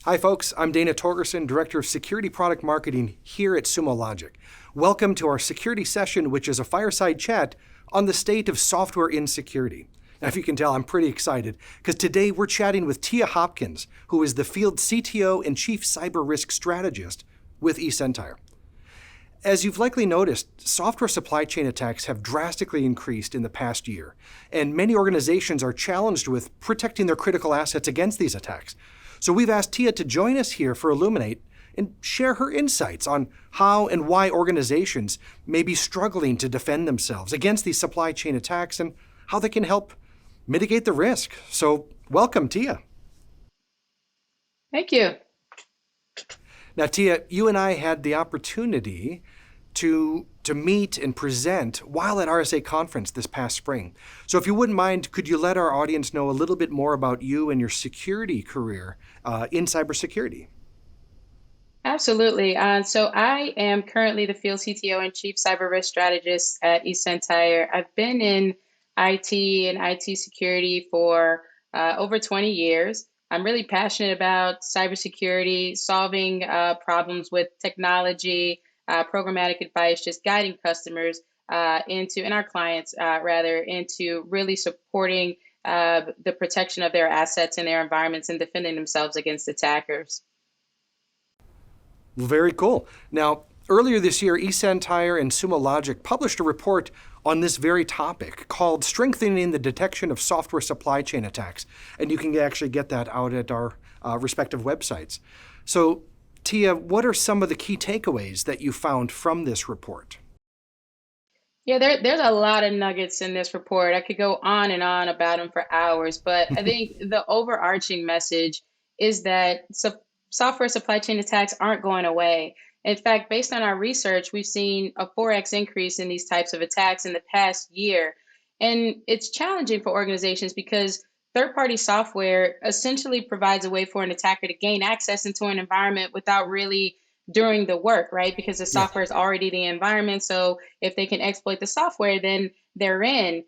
Hi folks, I'm Dana Torgerson, Director of Security Product Marketing here at Sumo Logic. Welcome to our security session, which is a fireside chat on the state of software insecurity. Now, if you can tell, I'm pretty excited because today we're chatting with Tia Hopkins, who is the field CTO and Chief Cyber Risk Strategist with eSentire. As you've likely noticed, software supply chain attacks have drastically increased in the past year, and many organizations are challenged with protecting their critical assets against these attacks. So we've asked Tia to join us here for Illuminate and share her insights on how and why organizations may be struggling to defend themselves against these supply chain attacks and how they can help mitigate the risk. So welcome, Tia. Thank you. Now, Tia, you and I had the opportunity to meet and present while at RSA conference this past spring. So if you wouldn't mind, could you let our audience know a little bit more about you and your security career in cybersecurity? Absolutely. So I am currently the field CTO and Chief Cyber Risk Strategist at eSentire. I've been in IT and IT security for over 20 years. I'm really passionate about cybersecurity, solving problems with technology, programmatic advice, just guiding customers and our clients rather into really supporting the protection of their assets and their environments and defending themselves against attackers. Very cool. Now, earlier this year, eSentire and Sumo Logic published a report on this very topic called Strengthening the Detection of Software Supply Chain Attacks. And you can actually get that out at our respective websites. So, Tia, what are some of the key takeaways that you found from this report? Yeah, there's a lot of nuggets in this report. I could go on and on about them for hours, but I think the overarching message is that software supply chain attacks aren't going away. In fact, based on our research, we've seen a 4x increase in these types of attacks in the past year. And it's challenging for organizations because third-party software essentially provides a way for an attacker to gain access into an environment without really doing the work, right? Because the Yeah. software is already the environment. So if they can exploit the software, then they're in.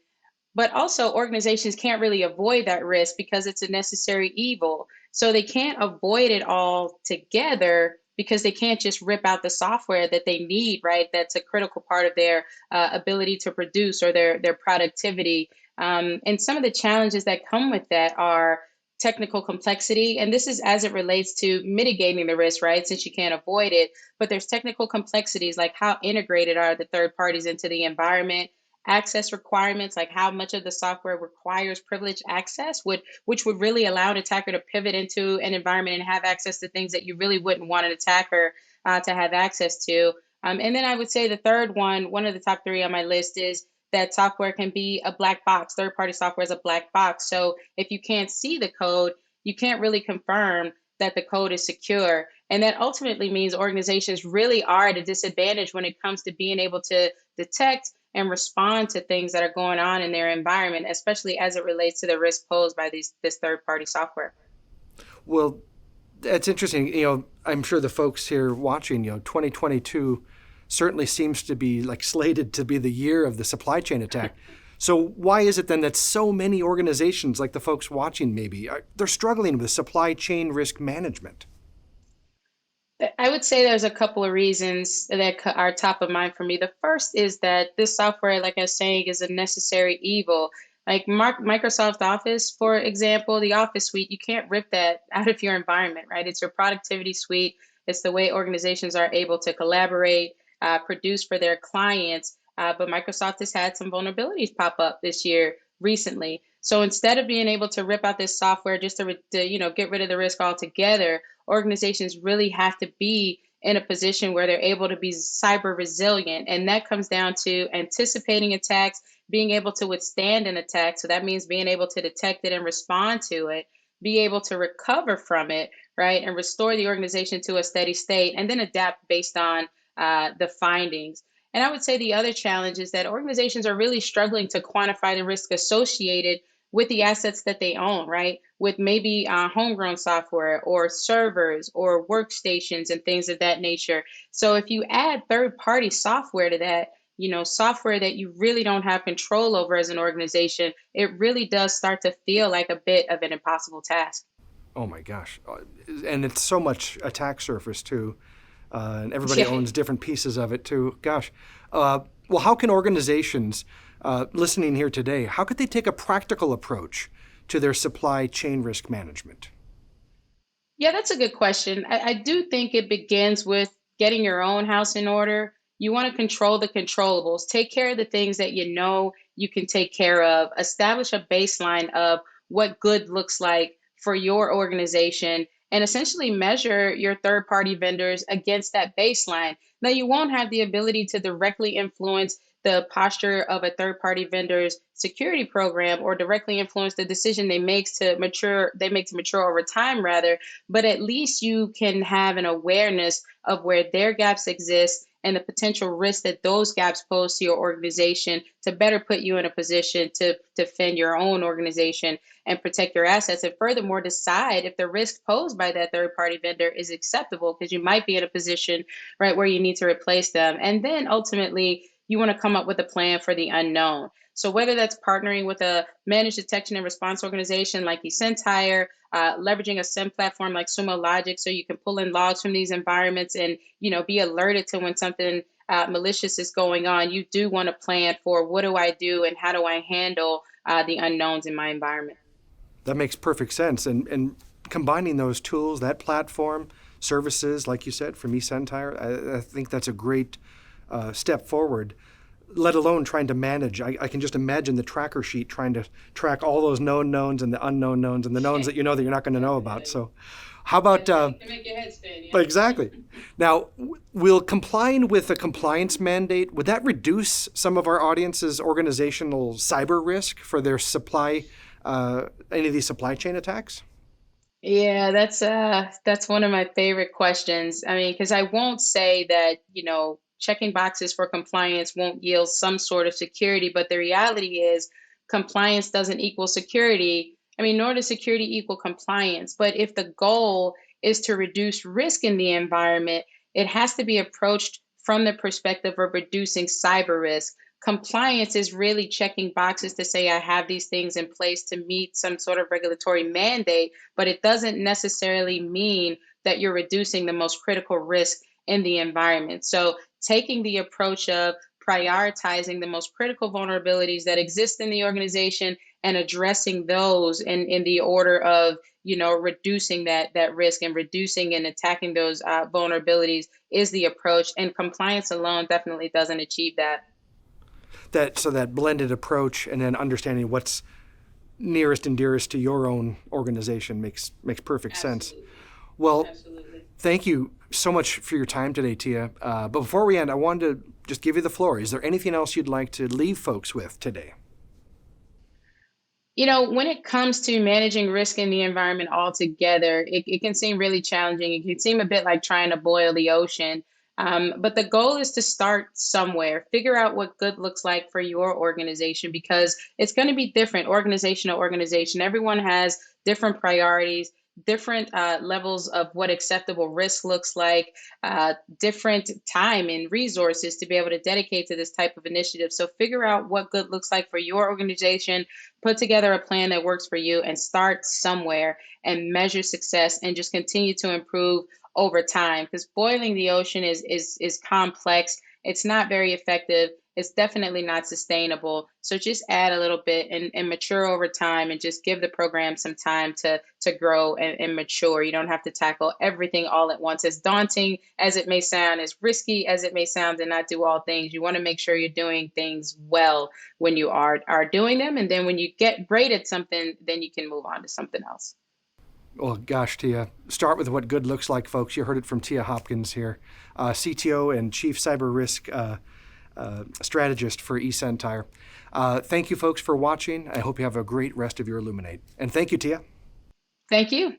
But also, organizations can't really avoid that risk because it's a necessary evil. So they can't avoid it all together because they can't just rip out the software that they need, right? That's a critical part of their ability to produce or their productivity. And some of the challenges that come with that are technical complexity. And this is as it relates to mitigating the risk, right? Since you can't avoid it. But there's technical complexities like how integrated are the third parties into the environment, access requirements, like how much of the software requires privileged access, which would really allow an attacker to pivot into an environment and have access to things that you really wouldn't want an attacker to have access to. And then I would say the third one of the top three on my list is that software can be a black box. Third-party software is a black box. So if you can't see the code, you can't really confirm that the code is secure. And that ultimately means organizations really are at a disadvantage when it comes to being able to detect and respond to things that are going on in their environment, especially as it relates to the risk posed by this third-party software. Well, that's interesting. I'm sure the folks here watching, 2022 certainly seems to be like slated to be the year of the supply chain attack. So why is it then that so many organizations, like the folks watching maybe, they're struggling with supply chain risk management? I would say there's a couple of reasons that are top of mind for me. The first is that this software, like I was saying, is a necessary evil. Like Microsoft Office, for example, the Office suite, you can't rip that out of your environment, right? It's your productivity suite. It's the way organizations are able to collaborate, produce for their clients. But Microsoft has had some vulnerabilities pop up this year recently. So instead of being able to rip out this software just to get rid of the risk altogether, organizations really have to be in a position where they're able to be cyber resilient. And that comes down to anticipating attacks, being able to withstand an attack. So that means being able to detect it and respond to it, be able to recover from it, right? And restore the organization to a steady state and then adapt based on the findings. And I would say the other challenge is that organizations are really struggling to quantify the risk associated with the assets that they own, right? With maybe homegrown software or servers or workstations and things of that nature. So if you add third-party software to that, software that you really don't have control over as an organization, it really does start to feel like a bit of an impossible task. Oh my gosh. And it's so much attack surface too. And everybody owns different pieces of it too. Gosh. Well, how can organizations listening here today, how could they take a practical approach to their supply chain risk management? Yeah, that's a good question. I do think it begins with getting your own house in order. You want to control the controllables, take care of the things that you know you can take care of, establish a baseline of what good looks like for your organization, and essentially measure your third party vendors against that baseline. Now, you won't have the ability to directly influence the posture of a third party vendor's security program or directly influence the decision they make to mature over time rather, but at least you can have an awareness of where their gaps exist and the potential risks that those gaps pose to your organization to better put you in a position to defend your own organization and protect your assets. And furthermore, decide if the risk posed by that third party vendor is acceptable, because you might be in a position right where you need to replace them. And then ultimately, you want to come up with a plan for the unknown. So whether that's partnering with a managed detection and response organization like eSentire, leveraging a SIM platform like Sumo Logic, so you can pull in logs from these environments and be alerted to when something malicious is going on. You do want to plan for what do I do and how do I handle the unknowns in my environment. That makes perfect sense. And combining those tools, that platform, services, like you said, from eSentire, I think that's a great step forward, let alone trying to manage. I can just imagine the tracker sheet trying to track all those known knowns and the unknown knowns and the knowns that that you're not going to know about. So how about... To make your head spin, yeah. Exactly. Now, will complying with a compliance mandate, would that reduce some of our audience's organizational cyber risk for their any of these supply chain attacks? Yeah, that's one of my favorite questions. I mean, because I won't say that, checking boxes for compliance won't yield some sort of security, but the reality is compliance doesn't equal security. I mean, nor does security equal compliance. But if the goal is to reduce risk in the environment, it has to be approached from the perspective of reducing cyber risk. Compliance is really checking boxes to say I have these things in place to meet some sort of regulatory mandate, but it doesn't necessarily mean that you're reducing the most critical risk in the environment. So taking the approach of prioritizing the most critical vulnerabilities that exist in the organization and addressing those in the order of reducing that risk and reducing and attacking those vulnerabilities is the approach, and compliance alone definitely doesn't achieve that. That blended approach and then understanding what's nearest and dearest to your own organization makes perfect sense. Absolutely. Well, Absolutely. thank you so much for your time today, Tia. But before we end, I wanted to just give you the floor. Is there anything else you'd like to leave folks with today? When it comes to managing risk in the environment altogether, it can seem really challenging. It can seem a bit like trying to boil the ocean. But the goal is to start somewhere, figure out what good looks like for your organization, because it's going to be different organization to organization. Everyone has different priorities, different levels of what acceptable risk looks like, different time and resources to be able to dedicate to this type of initiative. So figure out what good looks like for your organization, put together a plan that works for you, and start somewhere and measure success and just continue to improve over time, because boiling the ocean is complex. It's not very effective. It's definitely not sustainable. So just add a little bit and mature over time, and just give the program some time to grow and mature. You don't have to tackle everything all at once. As daunting as it may sound, as risky as it may sound to not do all things, you want to make sure you're doing things well when you are doing them. And then when you get great at something, then you can move on to something else. Well, gosh, Tia, start with what good looks like, folks. You heard it from Tia Hopkins here, CTO and Chief Cyber Risk Strategist for eSentire. Thank you, folks, for watching. I hope you have a great rest of your Illuminate. And thank you, Tia. Thank you.